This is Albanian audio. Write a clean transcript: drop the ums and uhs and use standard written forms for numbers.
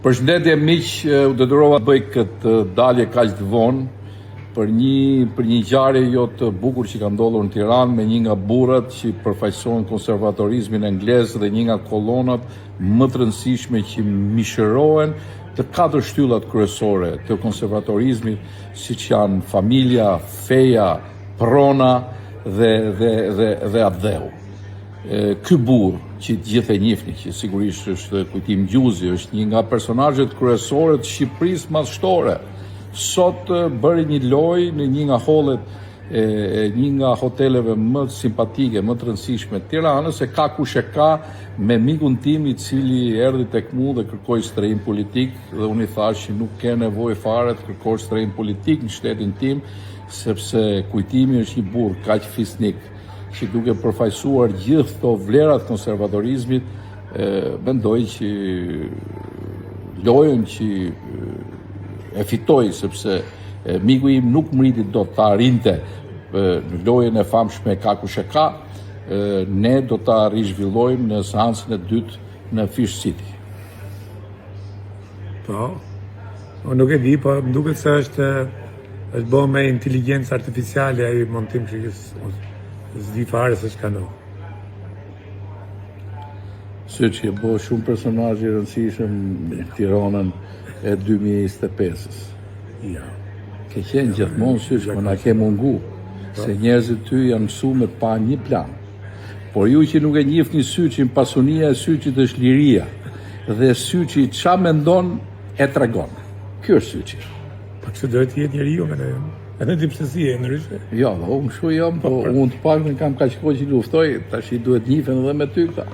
Përshëndetje miq, u detyrova të bëj këtë dalje kaq të vonë për një ngjarje jo të bukur që ka ndodhur në Tiranë me një nga burrat që përfaqësojnë konservatorizmin anglez dhe një nga kolonat më të rëndësishme që mishërohen të katër shtyllat kryesore të konservatorizmit, siç janë familja, feja, prona dhe abdheu. Ky burr që të gjithë e njihni, që sigurisht është Kujtim Gjuzi, është një nga personazhet kryesore të Shqipërisë madhështore. Sot bëri një lojë në një nga hollet një nga hoteleve më simpatike, më të rëndësishme të Tiranës, e ka kush e ka me mikun tim i cili erdhi tek mu dhe kërkoi strehim politik, dhe unë i thash që nuk ke nevojë fare të kërkosh strehim politik në shtetin tim, sepse Kujtimi është një burr kaq fisnik që duke përfaqësuar gjithë këto vlerat konservatorizmit, mendoj që lojën që e fitoi, sepse miku im nuk mriti do ta arrinte në lojën e famshme ka kush e ka, ne do ta rizhvillojmë në seancën e dytë në Fish City. Po, nuk e di, po më duket se është bërë me inteligjencë artificiale ai montim që s'di fare se ç'ka ndodhur. Që e bo shumë personazhe rëndësishëm në Tiranën e 2025-s. Ja. Ke qenë gjithmonë syç, po na ke mungu, se njerëzit ty janë mësuar me të pa një plan. Por ju që nuk e njihni syçin, pasunia e syçit është liria, dhe syçi ç'a mendon e tregon. Ky është syçi. Po që duhet të jetë njeriu me ne. Edhe ti pse si e ndryshe? Jo, unë kështu jam, po unë të paktën kam kaq kohë që luftoj, tash i duhet njihen edhe me ty këta.